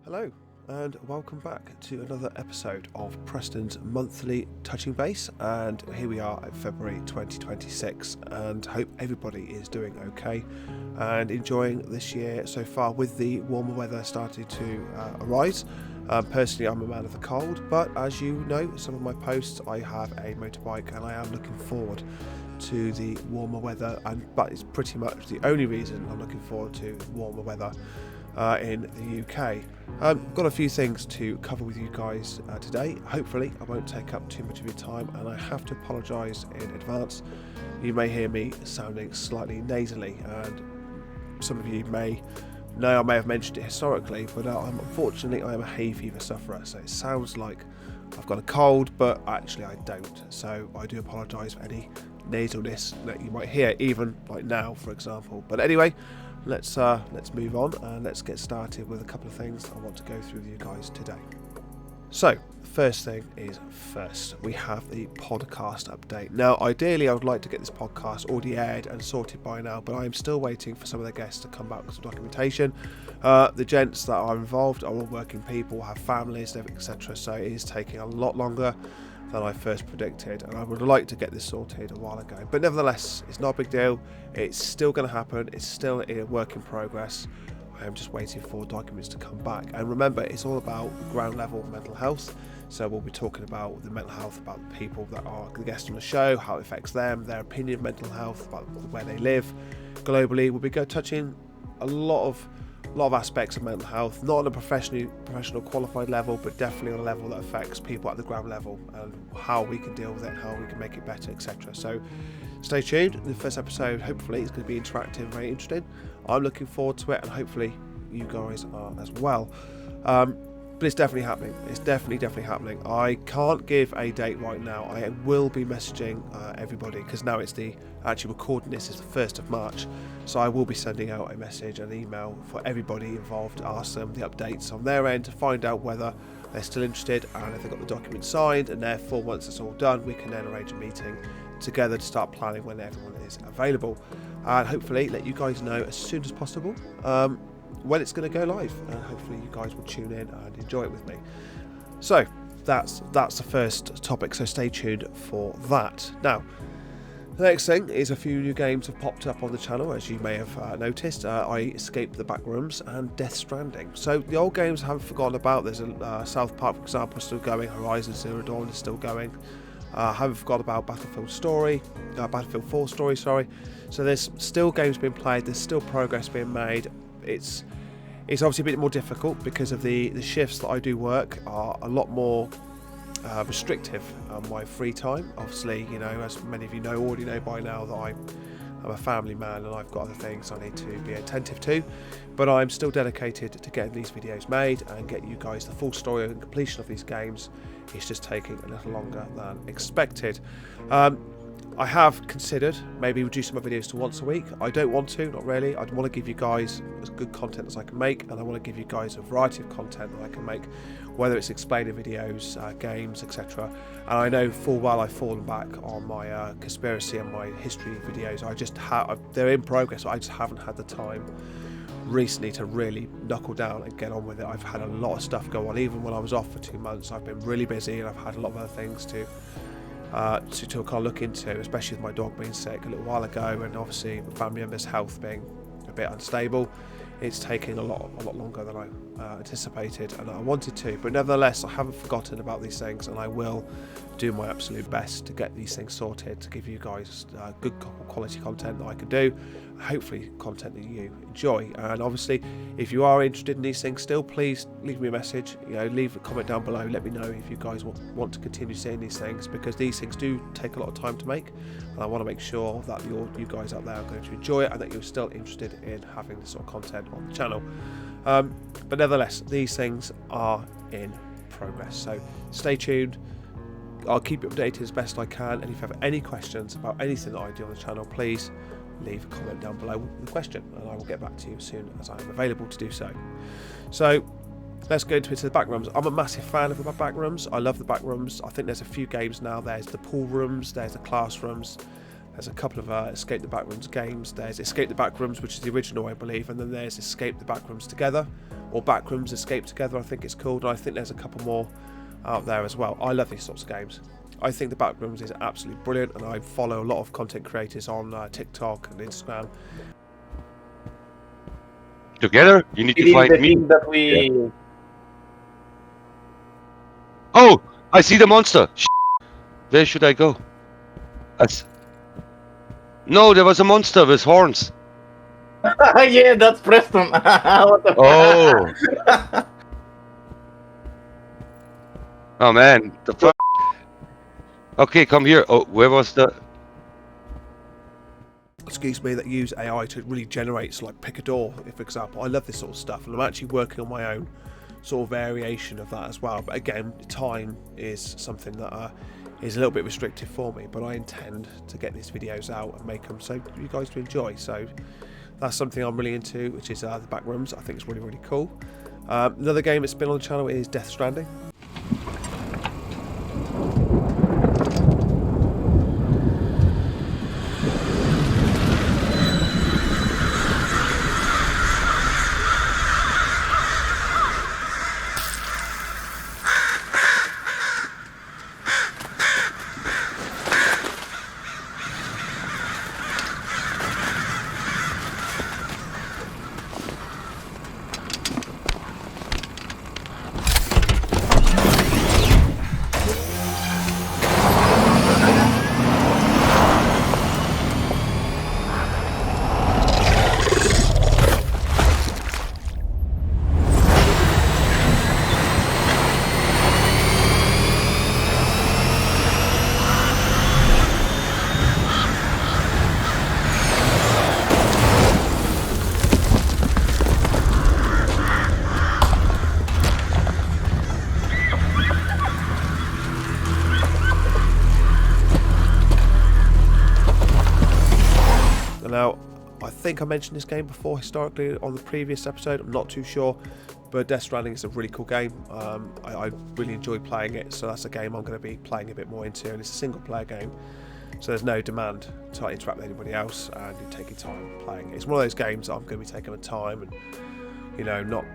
Hello, and welcome back to another episode of Preston's monthly touching base. And here we are at February 2026, and hope everybody is doing okay and enjoying this year so far with the warmer weather starting to arise. Personally, I'm a man of the cold, but as you know, some of my posts, I have a motorbike and I am looking forward to the warmer weather, but it's pretty much the only reason I'm looking forward to warmer weather in the UK. Got a few things to cover with you guys today. Hopefully I won't take up too much of your time, and I have to apologise in advance. You may hear me sounding slightly nasally, and some of you may know I may have mentioned it historically, but unfortunately I am a hay fever sufferer, so it sounds like I've got a cold, but actually I don't. So I do apologise for any nasalness that you might hear, even like now, for example. But anyway, let's move on and let's get started with a couple of things I want to go through with you guys today. So, first thing is first, we have the podcast update. Now, ideally, I would like to get this podcast already aired and sorted by now, but I am still waiting for some of the guests to come back with some documentation. The gents that are involved are all working people, have families, etc., so it is taking a lot longer than I first predicted, and I would like to get this sorted a while ago. But nevertheless, it's not a big deal. It's still going to happen. It's still a work in progress. I am just waiting for documents to come back. And remember, it's all about ground level mental health. So we'll be talking about the mental health, about the people that are the guests on the show, how it affects them, their opinion of mental health, about where they live globally. We'll be touching a lot of aspects of mental health, not on a professional qualified level, but definitely on a level that affects people at the ground level, and how we can deal with it, how we can make it better, etc. So stay tuned. The first episode hopefully is going to be interactive, very interesting. I'm looking forward to it, and hopefully you guys are as well. But it's definitely happening. It's definitely happening. I can't give a date right now. I will be messaging everybody, because now it's actually recording this is the 1st of March. So I will be sending out a message and email for everybody involved to ask them the updates on their end, to find out whether they're still interested and if they've got the document signed, and therefore once it's all done, we can then arrange a meeting together to start planning when everyone is available, and hopefully let you guys know as soon as possible when it's going to go live, and hopefully you guys will tune in and enjoy it with me. So that's the first topic, so stay tuned for that. Now, the next thing is a few new games have popped up on the channel, as you may have noticed. I escaped the Backrooms and Death Stranding. So the old games I haven't forgotten about. There's a South Park, for example, still going. Horizon Zero Dawn is still going. I haven't forgot about Battlefield 4 story, sorry. So there's still games being played, there's still progress being made. It's obviously a bit more difficult because of the shifts that I do work are a lot more restrictive on my free time. Obviously, you know, as many of you already know by now, that I'm a family man and I've got other things I need to be attentive to, but I'm still dedicated to getting these videos made and get you guys the full story and completion of these games. It's just taking a little longer than expected. I have considered maybe reducing my videos to once a week. I don't want to, not really. I want to give you guys as good content as I can make, and I want to give you guys a variety of content that I can make, whether it's explaining videos, games, etc. And I know full well I've fallen back on my conspiracy and my history videos. They're in progress, I just haven't had the time recently to really knuckle down and get on with it. I've had a lot of stuff go on. Even when I was off for 2 months, I've been really busy, and I've had a lot of other things to kind of look into, especially with my dog being sick a little while ago, and obviously family members' health being a bit unstable. It's taking a lot longer than I anticipated and I wanted to, but nevertheless I haven't forgotten about these things, and I will do my absolute best to get these things sorted, to give you guys good quality content that I can do, hopefully content that you enjoy. And obviously, if you are interested in these things still, please leave me a message, leave a comment down below, let me know if you guys want to continue seeing these things, because these things do take a lot of time to make, and I want to make sure that you guys out there are going to enjoy it, and that you're still interested in having this sort of content on the channel. But nevertheless, these things are in progress, so stay tuned. I'll keep you updated as best I can, and if you have any questions about anything that I do on the channel, please leave a comment down below with a question, and I will get back to you as soon as I am available to do so. So let's go into the Backrooms. I'm a massive fan of the Backrooms. I love the Backrooms. I think there's a few games now. There's the pool rooms, there's the classrooms, there's a couple of Escape the Backrooms games. There's Escape the Backrooms, which is the original, I believe, and then there's Escape the Backrooms Together, or Backrooms Escape Together, I think it's called. And I think there's a couple more out there as well. I love these sorts of games. I think the Backrooms is absolutely brilliant, and I follow a lot of content creators on TikTok and Instagram. Together? You need to find me. That we... Yeah. Oh! I see the monster! Where should I go? No, there was a monster with horns. Yeah, that's Preston. What the Oh! Oh man, the fuck. Okay, come here. Oh, where was the... Excuse me, that use AI to really generate, so like pick a door, for example. I love this sort of stuff, and I'm actually working on my own sort of variation of that as well. But again, time is something that is a little bit restrictive for me, but I intend to get these videos out and make them so you guys to enjoy. So that's something I'm really into, which is the Backrooms. I think it's really, really cool. Another game that's been on the channel is Death Stranding. Now, I think I mentioned this game before historically on the previous episode, I'm not too sure, but Death Stranding is a really cool game. I really enjoy playing it, so that's a game I'm going to be playing a bit more into, and it's a single player game, so there's no demand to interact with anybody else, and you take your time playing it. It's one of those games that I'm going to be taking my time and, not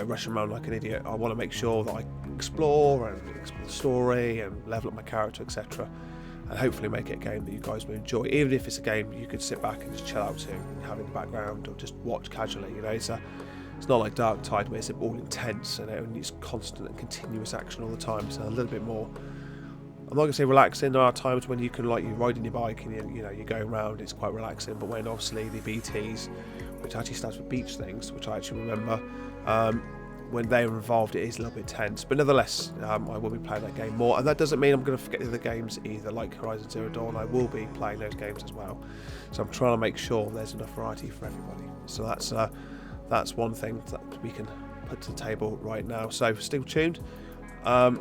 rushing around like an idiot. I want to make sure that I explore the story and level up my character, etc. And hopefully make it a game that you guys will enjoy, even if it's a game you could sit back and just chill out to and have in the background or just watch casually. It's not like Dark Tide where it's all intense and it's constant and continuous action all the time. It's a little bit more, I'm not going to say relaxing. There are times when you can, like, you're riding your bike and you're going around, it's quite relaxing. But when obviously the BTs, which actually stands for beach things, which I actually remember, when they are involved, it is a little bit tense, but nevertheless, I will be playing that game more, and that doesn't mean I'm going to forget the other games either, like Horizon Zero Dawn. I will be playing those games as well, so I'm trying to make sure there's enough variety for everybody. So that's one thing that we can put to the table right now. So stay tuned. I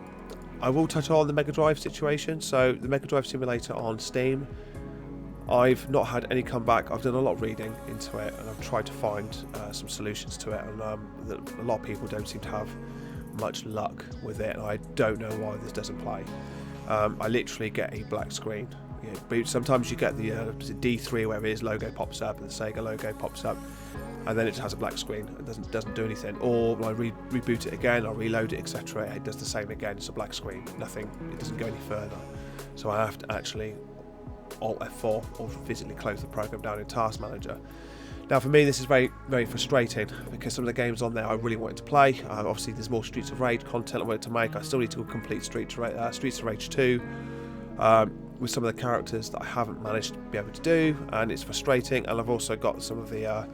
will touch on the Megadrive situation. So the Megadrive simulator on Steam, I've not had any comeback. I've done a lot of reading into it, and I've tried to find some solutions to it, and a lot of people don't seem to have much luck with it, and I don't know why this doesn't play. I literally get a black screen. Sometimes you get the D3 where his logo pops up and the Sega logo pops up, and then it just has a black screen. It doesn't do anything. Or when I reboot it again, I reload it, etc. It does the same again. It's a black screen. Nothing. It doesn't go any further. So I have to actually Alt F4 or physically close the program down in Task Manager. Now for me this is very, very frustrating because some of the games on there I really wanted to play. Obviously there's more Streets of Rage content I wanted to make. I still need to complete Streets of Rage 2 with some of the characters that I haven't managed to be able to do, and it's frustrating. And I've also got some of the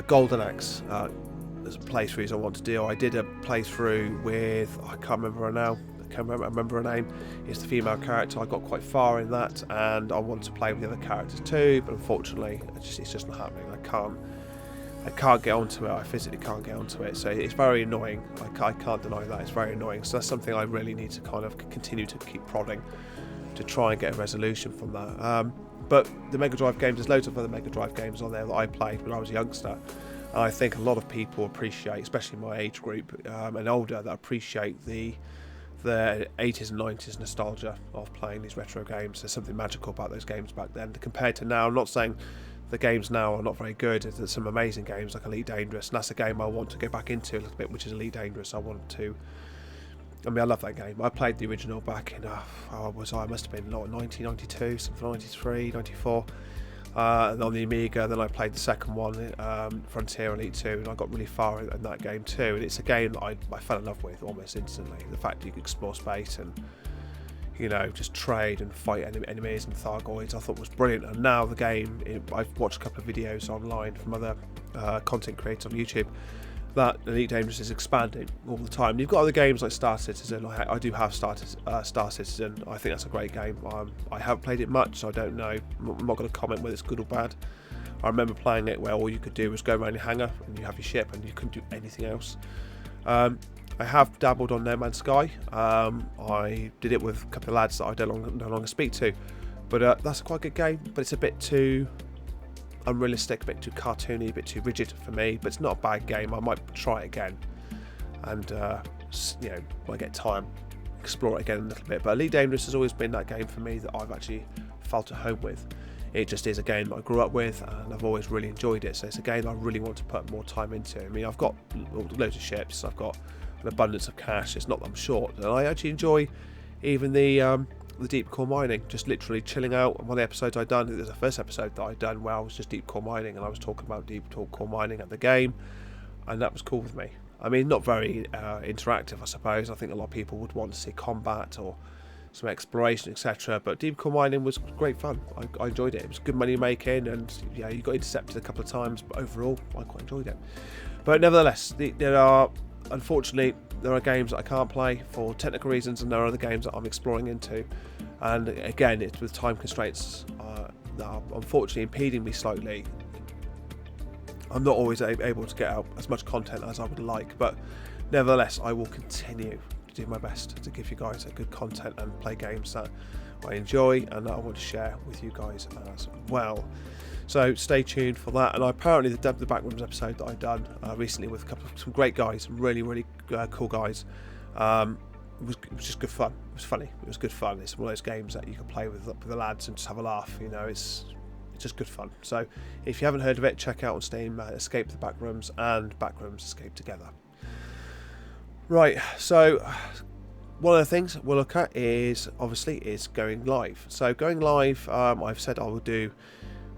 Golden Axe playthroughs I want to do. I did a playthrough with, I can't remember her now, I remember her name. It's the female character. I got quite far in that, and I want to play with the other characters too, but unfortunately it's just not happening. I can't get onto it. I physically can't get onto it, so it's very annoying. I can't deny that. It's very annoying, so that's something I really need to kind of continue to keep prodding to try and get a resolution from that. But the Megadrive games, there's loads of other Megadrive games on there that I played when I was a youngster, and I think a lot of people appreciate, especially my age group and older, that appreciate the 80s and 90s nostalgia of playing these retro games. There's something magical about those games back then compared to now. I'm not saying the games now are not very good. There's some amazing games like Elite Dangerous, and that's a game I want to go back into a little bit, which is Elite Dangerous. I love that game. I played the original back in, I must have been 1992, something, 93, 94. And on the Amiga, then I played the second one, Frontier Elite 2, and I got really far in that game too. And it's a game that I fell in love with almost instantly. The fact that you can explore space and, you know, just trade and fight enemies and Thargoids, I thought was brilliant. And now the game, I've watched a couple of videos online from other content creators on YouTube, that Elite Dangerous is expanding all the time. You've got other games like Star Citizen. I do have Star Citizen. I think that's a great game. I haven't played it much, so I don't know. I'm not going to comment whether it's good or bad. I remember playing it where all you could do was go around your hangar and you have your ship and you couldn't do anything else. I have dabbled on No Man's Sky. I did it with a couple of lads that I no longer speak to, but that's a quite good game. But it's a bit too unrealistic, a bit too cartoony, a bit too rigid for me. But it's not a bad game. I might try it again, and you know, when I get time, explore it again a little bit. But Elite Dangerous has always been that game for me that I've actually felt at home with. It just is a game that I grew up with, and I've always really enjoyed it. So it's a game I really want to put more time into. I mean, I've got loads of ships. I've got an abundance of cash. It's not that I'm short, and I actually enjoy even the deep core mining, just literally chilling out. One of the episodes I'd done, it was the first episode that I'd done where I was just deep core mining, and I was talking about deep core mining at the game, and that was cool with me. I mean, not very interactive, I suppose. I think a lot of people would want to see combat or some exploration, etc. But deep core mining was great fun. I enjoyed it. It was good money making, and yeah, you got intercepted a couple of times, but overall, I quite enjoyed it. But nevertheless, unfortunately, there are games that I can't play for technical reasons, and there are other games that I'm exploring into. And again, it's with time constraints that are unfortunately impeding me slightly. I'm not always able to get out as much content as I would like, but nevertheless, I will continue to do my best to give you guys a good content and play games that I enjoy and that I want to share with you guys as well. So stay tuned for that. And apparently the Backrooms episode that I've done recently with some great guys, some really cool guys, it was just good fun. It was funny. It was good fun. It's one of those games that you can play with the lads and just have a laugh. You know, it's just good fun. So if you haven't heard of it, check out on Steam Escape the Backrooms and Backrooms Escape Together. Right, so one of the things we'll look at is going live. So going live, I've said I will do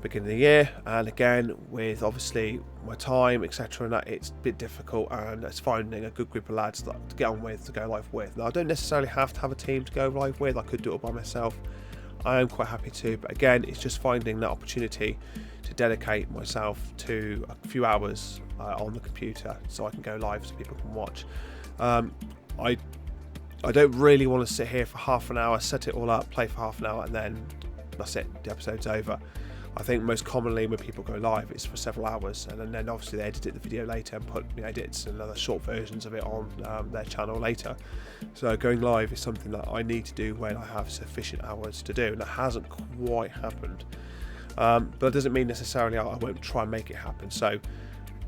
beginning of the year, and again with obviously my time, etc., and that it's a bit difficult, and it's finding a good group of lads to get on with, to go live with. Now I don't necessarily have to have a team to go live with. I could do it by myself. I am quite happy to, but again, it's just finding that opportunity to dedicate myself to a few hours on the computer so I can go live so people can watch. I don't really want to sit here for half an hour, set it all up, play for half an hour, and then that's it, the episode's over. I think most commonly when people go live, it's for several hours, and then obviously they edit the video later and put edits and other short versions of it on their channel later. So going live is something that I need to do when I have sufficient hours to do, and that hasn't quite happened. But that doesn't mean necessarily I won't try and make it happen. So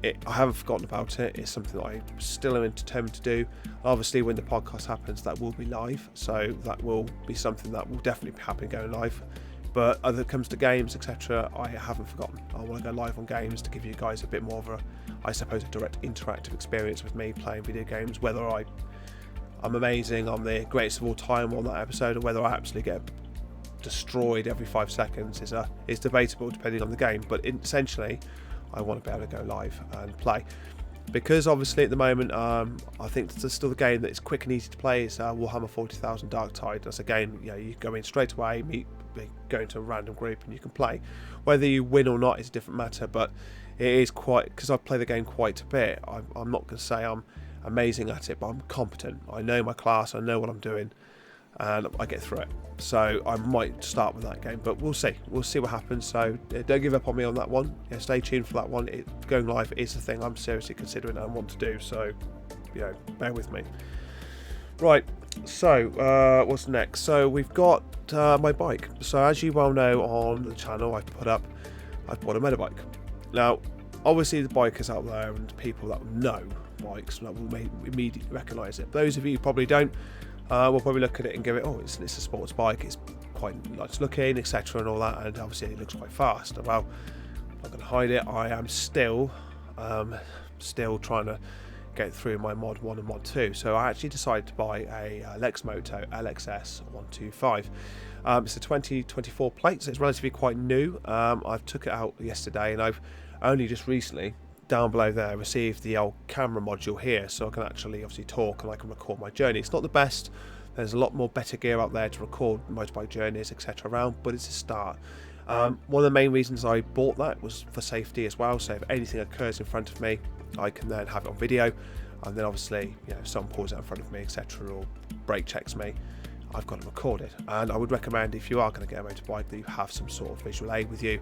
I haven't forgotten about it. It's something that I still am determined to do. Obviously, when the podcast happens, that will be live, so that will be something that will definitely be happening going live. But as it comes to games, etc., I haven't forgotten. I want to go live on games to give you guys a bit more of a direct interactive experience with me playing video games. Whether I'm amazing, I'm the greatest of all time on that episode, or whether I absolutely get destroyed every 5 seconds is debatable depending on the game. But essentially, I want to be able to go live and play. Because obviously at the moment, I think there's still the game that is quick and easy to play. Is Warhammer 40,000 Dark Tide. That's a game, you go in straight away, go into a random group and you can play. Whether you win or not is a different matter, but it is quite, because I play the game quite a bit, I'm not going to say I'm amazing at it, but I'm competent. I know my class, I know what I'm doing, and I get through it. So I might start with that game, but we'll see what happens. So don't give up on me on that one. Stay tuned for that one. Going live is the thing I'm seriously considering and want to do, so bear with me. Right, so what's next? So we've got my bike. So as you well know on the channel, I've bought a motorbike. Now obviously the bikers out there and people that know bikes that will immediately recognise it. Those of you who probably don't will probably look at it and go, it's a sports bike, it's quite nice looking, etc., and all that, and obviously it looks quite fast. Well, not going to hide it. I am still trying to get through my mod 1 and mod 2. So I actually decided to buy a Lexmoto LXS 125. It's a 2024 plate, so it's relatively quite new. I took it out yesterday, and I've only just recently, down below there, received the old camera module here, so I can actually obviously talk and I can record my journey. It's not the best. There's a lot more better gear out there to record motorbike journeys, etc. around, but it's a start. One of the main reasons I bought that was for safety as well, so if anything occurs in front of me, I can then have it on video, and then obviously, you know, if someone pulls out in front of me, etc., or brake checks me, I've got to record it. And I would recommend, if you are going to get a motorbike, that you have some sort of visual aid with you,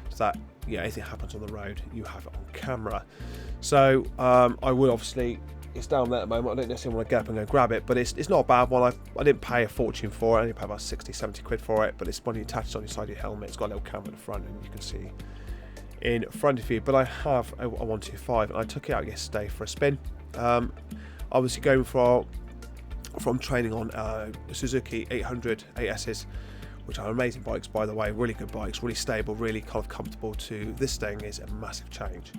so that, you know, anything happens on the road, you have it on camera. So I would obviously, it's down there at the moment, I don't necessarily want to get up and go grab it, but it's not a bad one. I didn't pay a fortune for it, I only paid about 60-70 quid for it, but it's when you attach it on your side of your helmet, it's got a little camera at the front, and you can see in front of you. But I have a 125, and I took it out yesterday for a spin. Obviously going from training on Suzuki 800 8Ss, which are amazing bikes, by the way, really good bikes, really stable, really kind of comfortable, to this thing is a massive change.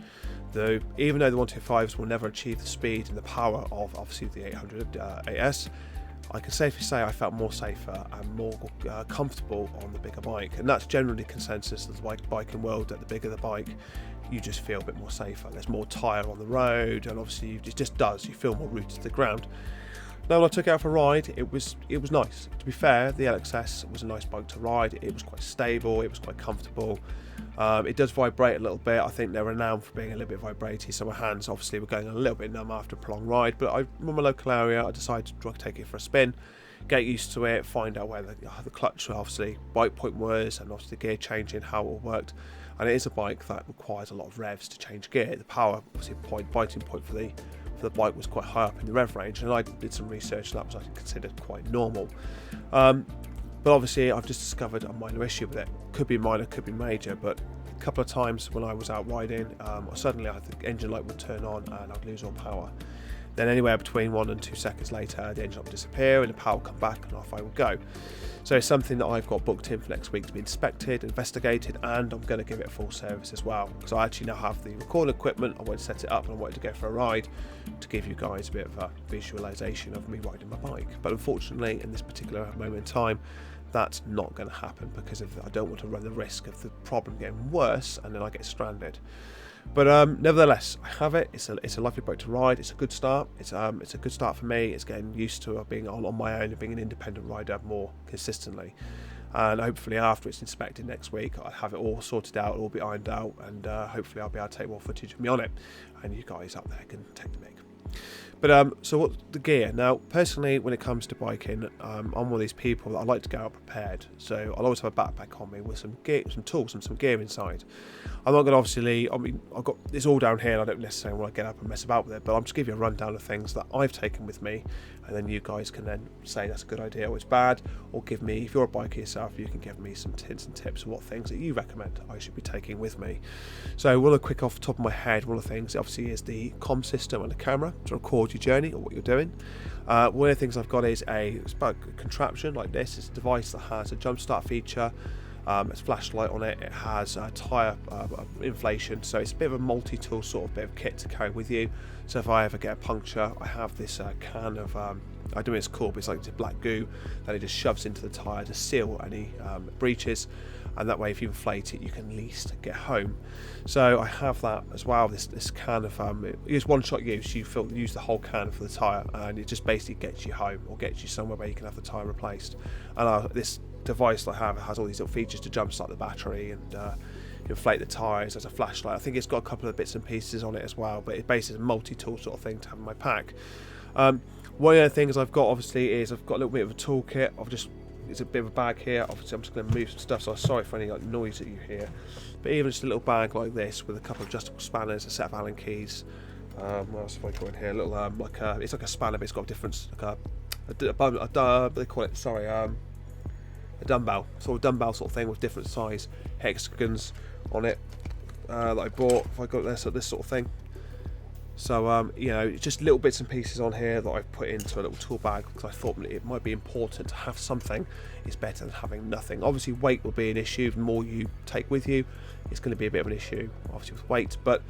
Though, even though the 125s will never achieve the speed and the power of obviously the 800 AS, I can safely say I felt more safer and more comfortable on the bigger bike, and that's generally consensus of the biking world, that the bigger the bike, you just feel a bit more safer. There's more tyre on the road, and obviously it just does, you feel more rooted to the ground. Now, when I took it out for a ride, it was nice. To be fair, the LXS was a nice bike to ride. It was quite stable, it was quite comfortable. It does vibrate a little bit. I think they're renowned for being a little bit vibratey, so my hands obviously were going a little bit numb after a prolonged ride, but I'm in my local area, I decided to take it for a spin, get used to it, find out where the clutch, obviously, bike point was, and obviously the gear changing, how it all worked. And it is a bike that requires a lot of revs to change gear. The power, obviously, biting point for the bike was quite high up in the rev range, and I did some research, and that was actually considered quite normal. But obviously I've just discovered a minor issue with it. Could be minor, could be major, but a couple of times when I was out riding, suddenly the engine light would turn on and I'd lose all power. Then anywhere between 1 and 2 seconds later, the engine light would disappear and the power would come back, and off I would go. So it's something that I've got booked in for next week to be inspected, investigated, and I'm going to give it a full service as well, because I actually now have the recording equipment. I wanted to set it up and I wanted to go for a ride to give you guys a bit of a visualization of me riding my bike. But unfortunately, in this particular moment in time, that's not going to happen, because I don't want to run the risk of the problem getting worse and then I get stranded. But nevertheless, I have it. It's a lovely bike to ride. It's a good start. It's a good start for me. It's getting used to being on my own and being an independent rider more consistently. And hopefully after it's inspected next week, I have it all sorted out, it'll all be ironed out, and hopefully I'll be able to take more footage of me on it, and you guys up there can take the mic. But so what's the gear? Now, personally, when it comes to biking, I'm one of these people that I like to go out prepared. So I'll always have a backpack on me with some gear, some tools, and some gear inside. I'm not going to obviously, I've got this all down here, and I don't necessarily want to get up and mess about with it, but I'll just give you a rundown of things that I've taken with me, and then you guys can then say that's a good idea or it's bad, or give me, if you're a biker yourself, you can give me some hints and tips of what things that you recommend I should be taking with me. So one of the quick off the top of my head, one of the things obviously is the comm system and the camera to record your journey or what you're doing. One of the things I've got is it's about a contraption like this. It's a device that has a jump start feature. It's a flashlight on it. It has tyre inflation, so it's a bit of a multi-tool sort of bit of kit to carry with you. So if I ever get a puncture, I have this can of I don't know what it's called, but it's like it's black goo that it just shoves into the tyre to seal any breaches, and that way if you inflate it, you can at least get home. So I have that as well. This can of it's one-shot use. You use the whole can for the tyre, and it just basically gets you home or gets you somewhere where you can have the tyre replaced. And this device I have has all these little features to jumpstart the battery and inflate the tyres. There's a flashlight. I think it's got a couple of bits and pieces on it as well, but it basically is a multi-tool sort of thing to have in my pack. One of the things I've got obviously is I've got a little bit of a toolkit. It's a bit of a bag here. Obviously I'm just going to move some stuff, so I'm sorry for any noise that you hear. But even just a little bag like this with a couple of adjustable spanners, a set of Allen keys. What else have I got in here? A little it's like a spanner, but it's got different they call it. Sorry, a dumbbell, sort of dumbbell sort of thing with different size hexagons on it that I bought. If I got this sort of thing. So you know, just little bits and pieces on here that I've put into a little tool bag because I thought it might be important to have something. Is better than having nothing. Obviously weight will be an issue. The more you take with you, it's going to be a bit of an issue obviously with weight, but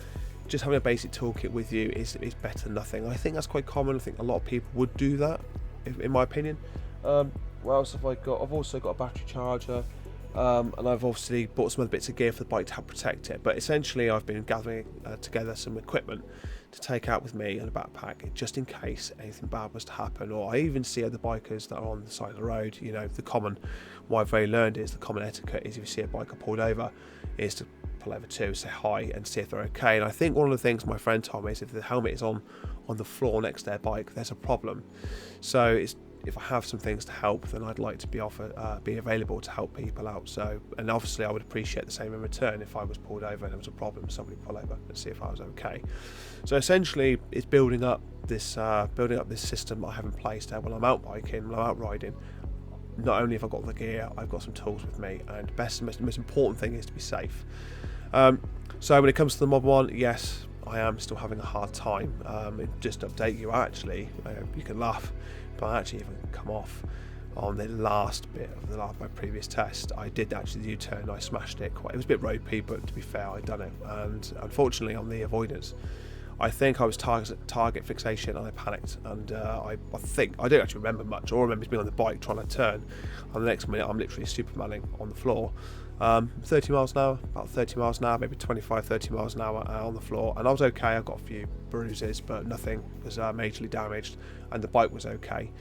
just having a basic toolkit with you is better than nothing. I think that's quite common. I think a lot of people would do that, in my opinion. What else have I got? I've also got a battery charger, and I've obviously bought some other bits of gear for the bike to help protect it. But essentially, I've been gathering together some equipment to take out with me in a backpack, just in case anything bad was to happen. Or I even see other bikers that are on the side of the road. You know, what I've very learned is the common etiquette is if you see a biker pulled over, is to pull over too, say hi, and see if they're okay. And I think one of the things my friend told me is if the helmet is on the floor next to their bike, there's a problem. So if I have some things to help, then I'd like to be available to help people out. So, and obviously I would appreciate the same in return if I was pulled over and there was a problem, somebody pull over and see if I was okay. So essentially it's building up this system I have in place there when I'm out biking, when I'm out riding. Not only have I got the gear, I've got some tools with me, and the most important thing is to be safe. So when it comes to the Mod 1, yes, I am still having a hard time. Just to update you, actually, you can laugh, but I actually even come off on the last bit of my previous test. I did actually the U-turn, I smashed it quite. It was a bit ropey, but to be fair, I'd done it. And unfortunately, on the avoidance, I think I was target fixation and I panicked, and I think I don't actually remember much. All I remember is being on the bike trying to turn, and the next minute I'm literally supermaning on the floor. 30 miles an hour, about 30 miles an hour, maybe 25, 30 miles an hour on the floor, and I was okay. I got a few bruises, but nothing was majorly damaged, and the bike was okay.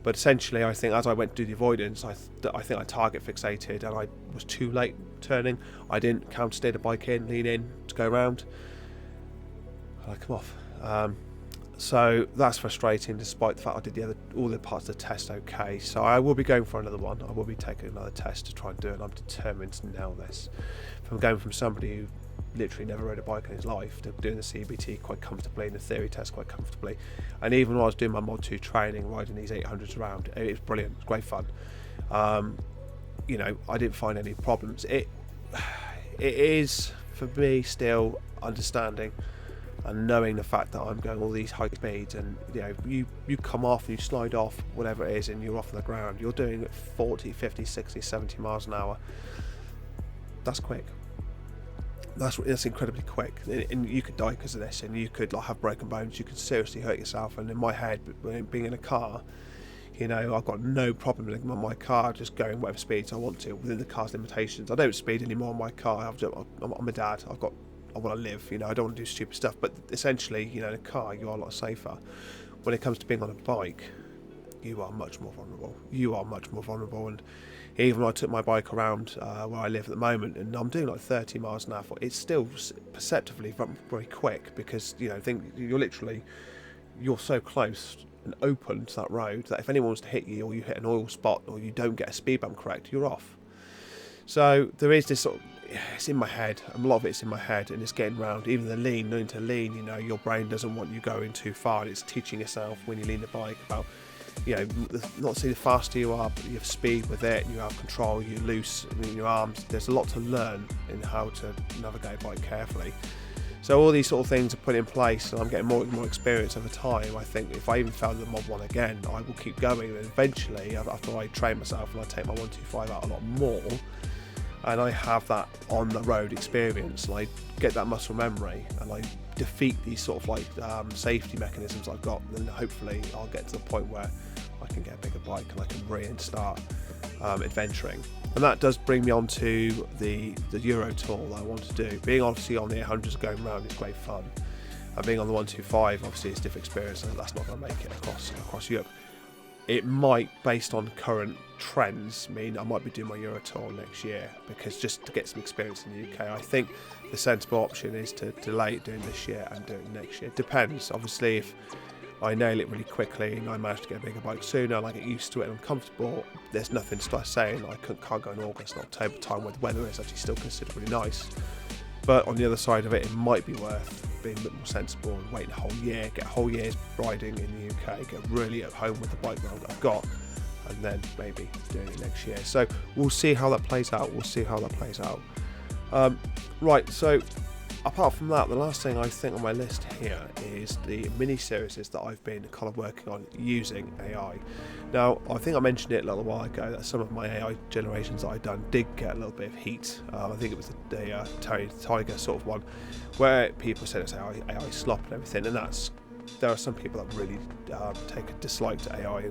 But essentially, I think as I went to do the avoidance, I think I target fixated, and I was too late turning. I didn't countersteer the bike in, lean in to go round, and I come off. So that's frustrating, despite the fact I did all the parts of the test okay. So I will be going for another one. I will be taking another test to try and do it. I'm determined to nail this. From going from somebody who literally never rode a bike in his life to doing the CBT quite comfortably and the theory test quite comfortably, and even when I was doing my Mod 2 training, riding these 800s around, it was brilliant. It was great fun. You know, I didn't find any problems. It is for me still understanding and knowing the fact that I'm going all these high speeds, and you know, you come off and you slide off, whatever it is, and you're off the ground, you're doing it 40, 50, 60, 70 miles an hour. That's quick. That's incredibly quick, and you could die because of this, and you could have broken bones, you could seriously hurt yourself. And in my head, being in a car, you know, I've got no problem with my car just going whatever speeds I want to within the car's limitations. I don't speed anymore on my car. I'm a dad. I want to live, you know, I don't want to do stupid stuff, but essentially, you know, in a car you are a lot safer. When it comes to being on a bike, you are much more vulnerable. And even when I took my bike around where I live at the moment, and I'm doing like 30 miles an hour, it's still perceptibly very quick, because, you know, you're so close and open to that road that if anyone wants to hit you, or you hit an oil spot, or you don't get a speed bump correct, you're off. So there is this sort of, it's in my head, a lot of it's in my head, and it's getting round. Even the learning to lean, you know, your brain doesn't want you going too far, and it's teaching yourself when you lean the bike about, you know, not to see the faster you are, but you have speed with it, and you have control, you're loose in your arms. There's a lot to learn in how to navigate a bike carefully. So all these sort of things are put in place, and I'm getting more and more experience over time. I think if I even fail the Mod 1 again, I will keep going, and eventually, after I train myself and I take my 125 out a lot more, and I have that on the road experience, and I get that muscle memory, and I defeat these sort of like safety mechanisms I've got, then hopefully I'll get to the point where I can get a bigger bike and I can really start adventuring. And that does bring me on to the Euro tour that I want to do. Being obviously on the 800s going around is great fun, and being on the 125 obviously is a different experience, and that's not going to make it across Europe. It might, based on current trends, mean I might be doing my Euro tour next year, because just to get some experience in the UK, I think the sensible option is to delay doing this year and do it next year. Depends, obviously, if I nail it really quickly and I manage to get a bigger bike sooner and I get used to it and I'm comfortable, there's nothing to start saying I can't go in August and October time where the weather is actually still considerably nice. But on the other side of it, it might be worth being a bit more sensible and waiting a whole year, get a whole year's riding in the UK, get really at home with the bike that I've got, and then maybe doing it next year. So we'll see how that plays out. Right, so apart from that, the last thing I think on my list here is the mini-series that I've been kind of working on using AI. Now, I think I mentioned it a little while ago that some of my AI generations that I've done did get a little bit of heat. I think it was the Terry Tiger sort of one, where people said it's AI slop and everything, and there are some people that really take a dislike to AI,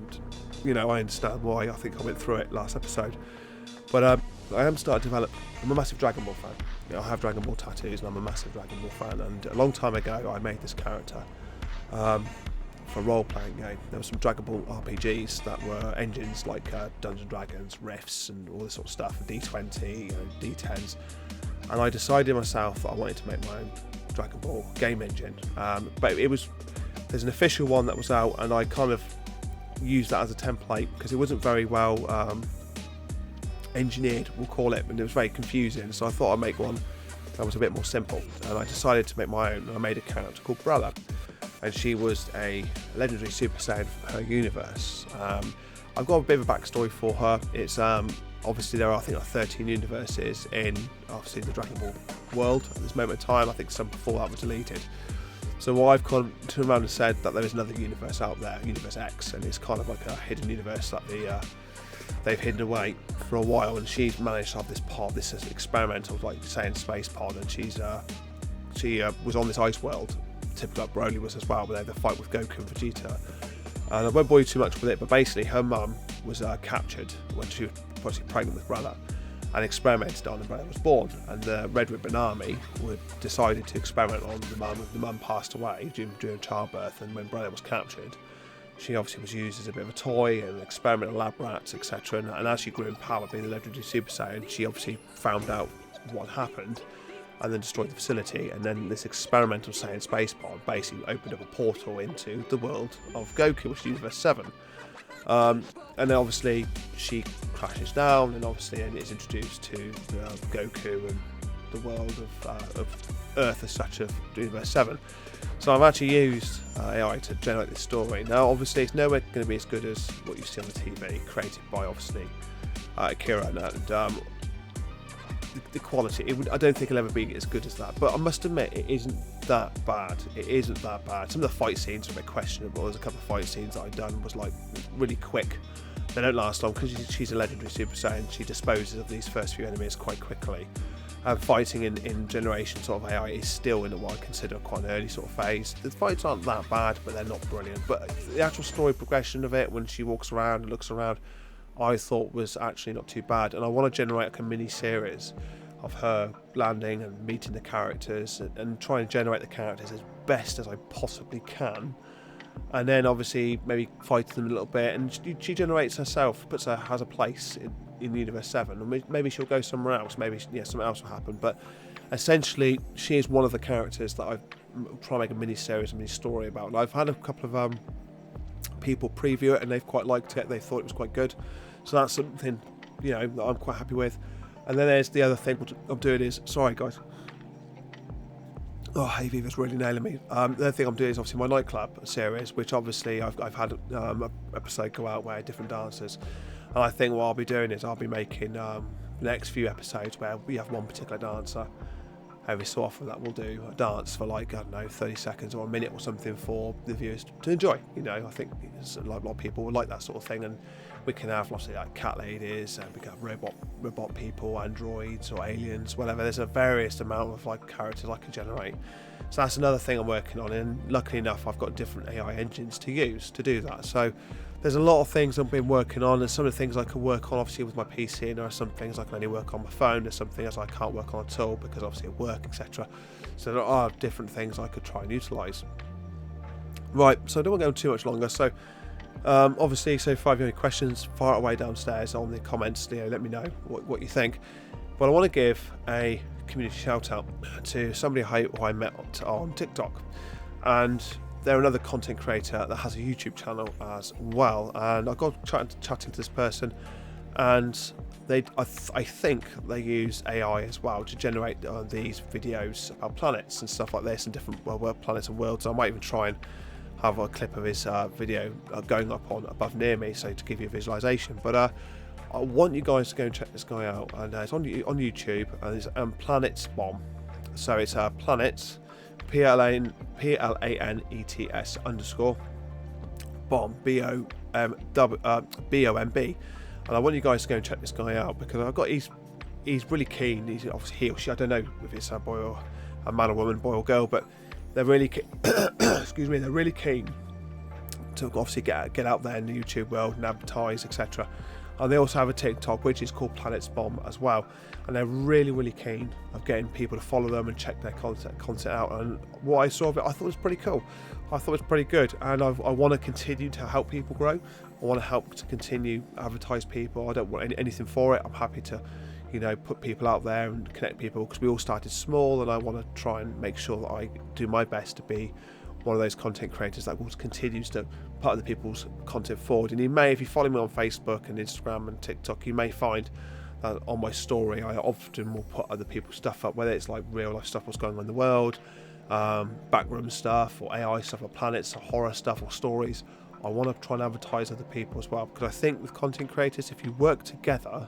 and I understand why. I think I went through it last episode, but I am starting to develop. I'm a massive Dragon Ball fan. I have Dragon Ball tattoos, and I'm a massive Dragon Ball fan. And a long time ago, I made this character for a role-playing game. There were some Dragon Ball RPGs that were engines like Dungeons & Dragons, Rifts, and all this sort of stuff, D20, D10s. And I decided myself that I wanted to make my own Dragon Ball game engine. But there's an official one that was out, and I kind of used that as a template because it wasn't very well engineered, we'll call it, and it was very confusing. So I thought I'd make one that was a bit more simple, and I decided to make my own. I made a character called Brella, and she was a legendary Super Saiyan from her universe. I've got a bit of a backstory for her. It's obviously there are, I think, 13 universes in obviously the Dragon Ball world at this moment in time. I think some before that were deleted. So I've kind of turned around and said that there is another universe out there, Universe X, and it's kind of like a hidden universe that they've hidden away for a while, and she's managed to have this pod, this experimental, like Saiyan space pod, and she was on this ice world, typical like Broly was as well, where they had the fight with Goku and Vegeta. And I won't bore you too much with it, but basically her mum was captured when she was obviously pregnant with Brella, and experimented on, and Brella was born. And the Red Ribbon Army decided to experiment on the mum. The mum passed away during childbirth, and when Brella was captured, she obviously was used as a bit of a toy and experimental lab rats, etc. And as she grew in power, being the legendary Super Saiyan, she obviously found out what happened and then destroyed the facility. And then this experimental Saiyan space pod basically opened up a portal into the world of Goku, which is Universe 7. And then obviously she crashes down, and obviously is introduced to Goku and the world of Earth as such, of Universe 7. So I've actually used AI to generate this story. Now obviously it's nowhere going to be as good as what you see on the TV, created by obviously Akira, and the quality, I don't think it'll ever be as good as that, but I must admit it isn't that bad. Some of the fight scenes are a bit questionable. There's a couple of fight scenes that I've done was like really quick. They don't last long because she's a legendary Super Saiyan. She disposes of these first few enemies quite quickly. Fighting in Generation sort of AI is still in what I consider quite an early sort of phase. The fights aren't that bad, but they're not brilliant. But the actual story progression of it, when she walks around and looks around, I thought was actually not too bad. And I want to generate like a mini series of her landing and meeting the characters, and try and generate the characters as best as I possibly can. And then obviously maybe fight them a little bit, and she generates herself, has a place in Universe 7, and maybe she'll go somewhere else, maybe something else will happen, but essentially she is one of the characters that I've tried to make a mini series, a mini story about. And I've had a couple of people preview it, and they've quite liked it, they thought it was quite good, so that's something that I'm quite happy with. And then there's the other thing what I'm doing is, sorry guys, oh, hay fever's really nailing me. The other thing I'm doing is obviously my Nightclub series, which obviously I've had an episode go out where different dancers, and I think what I'll be doing is I'll be making the next few episodes where we have one particular dancer. Every so often that we'll do a dance for like, I don't know, 30 seconds or a minute or something for the viewers to enjoy. I think a lot of people would like that sort of thing, and we can have lots of like cat ladies, and we can have robot people, androids or aliens, whatever. There's a various amount of like characters I can generate. So that's another thing I'm working on, and luckily enough I've got different AI engines to use to do that. So there's a lot of things I've been working on, and some of the things I can work on obviously with my PC, and there are some things I can only work on my phone, there's some things I can't work on at all because obviously at work, etc. So there are different things I could try and utilise. Right, so I don't want to go too much longer, so obviously, so if you have any questions, fire away downstairs on the comments, let me know what you think. But I want to give a community shout out to somebody who I met on TikTok, and they're another content creator that has a YouTube channel as well, and I got chatting to this person, and I think they use AI as well to generate these videos about planets and stuff like this, and different planets and worlds. I might even try and have a clip of his video going up on above near me, so to give you a visualization. But I want you guys to go and check this guy out, and it's on YouTube, and it's Planets Bomb, So it's planets, PLANETS _ bomb, BOMB. And I want you guys to go and check this guy out, because he's really keen. He's obviously he or she, I don't know if it's a boy or a man or woman, boy or girl, but they're really excuse me, they're really keen to obviously get out there in the YouTube world and advertise, etc. And they also have a TikTok which is called Planets Bomb as well, and they're really keen of getting people to follow them and check their content out. And what I saw of it, I thought it was pretty cool. I thought it was pretty good, and I want to continue to help people grow. I want to help to continue advertise people. I don't want anything for it. I'm happy to, put people out there and connect people, because we all started small, and I want to try and make sure that I do my best to be one of those content creators that will continues to put other people's content forward. And if you follow me on Facebook and Instagram and TikTok, you may find that on my story I often will put other people's stuff up, whether it's like real life stuff, what's going on in the world, backroom stuff, or AI stuff, or planets, or horror stuff, or stories. I want to try and advertise other people as well, because I think with content creators, if you work together,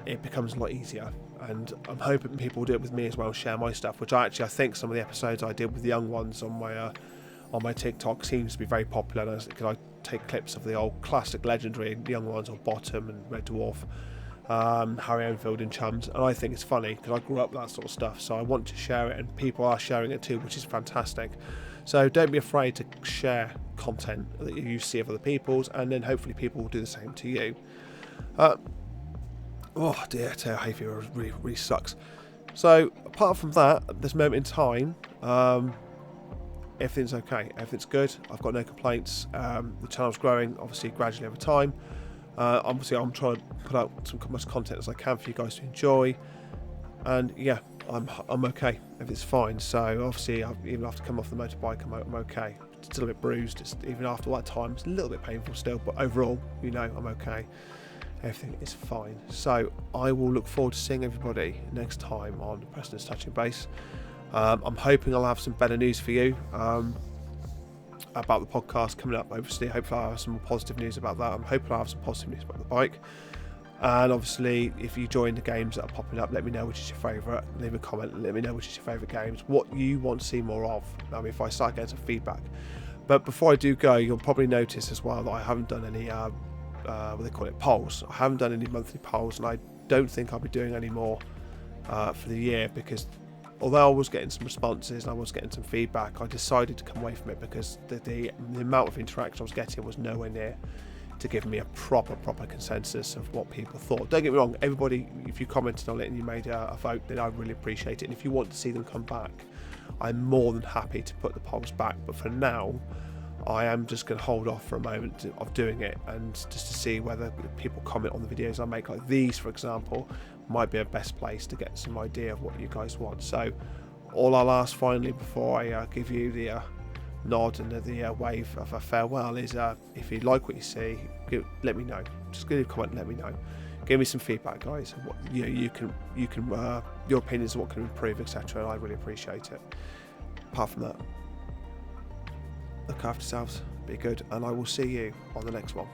it becomes a lot easier. And I'm hoping people will do it with me as well, share my stuff, which I think some of the episodes I did with the young ones on my TikTok seems to be very popular, because I take clips of the old classic legendary young ones, or Bottom and Red Dwarf, Harry Enfield and Chums, and I think it's funny because I grew up with that sort of stuff, so I want to share it, and people are sharing it too, which is fantastic. So don't be afraid to share content that you see of other people's, and then hopefully people will do the same to you. Oh dear, hay fever really sucks. So apart from that, at this moment in time, everything's okay. Everything's good. I've got no complaints. The channel's growing, obviously, gradually over time. Obviously, I'm trying to put out as much content as I can for you guys to enjoy. And yeah, I'm okay. Everything's fine. So obviously, even after coming off the motorbike, I'm okay. Still a bit bruised. Even after that time, it's a little bit painful still. But overall, I'm okay. Everything is fine. So I will look forward to seeing everybody next time on Preston's Touching Base. I'm hoping I'll have some better news for you about the podcast coming up. Obviously, hopefully I'll have some more positive news about that. I'm hoping I'll have some positive news about the bike. And obviously, if you join the games that are popping up, let me know which is your favourite. Leave a comment, let me know which is your favourite games, what you want to see more of. If I start getting some feedback. But before I do go, you'll probably notice as well that I haven't done any what they call it, polls. I haven't done any monthly polls, and I don't think I'll be doing any more for the year, because although I was getting some responses and I was getting some feedback, I decided to come away from it, because the amount of interaction I was getting was nowhere near to give me a proper consensus of what people thought. Don't get me wrong, everybody, if you commented on it and you made a vote, then I really appreciate it. And if you want to see them come back, I'm more than happy to put the polls back. But for now, I am just going to hold off for a moment of doing it, and just to see whether people comment on the videos I make, like these for example, might be a best place to get some idea of what you guys want. So all I'll ask finally before I give you the nod and the wave of a farewell is, if you like what you see, let me know. Just give me a comment, let me know. Give me some feedback, guys. What you can your opinions of what can improve, etc. I really appreciate it. Apart from that, look after yourselves, be good, and I will see you on the next one.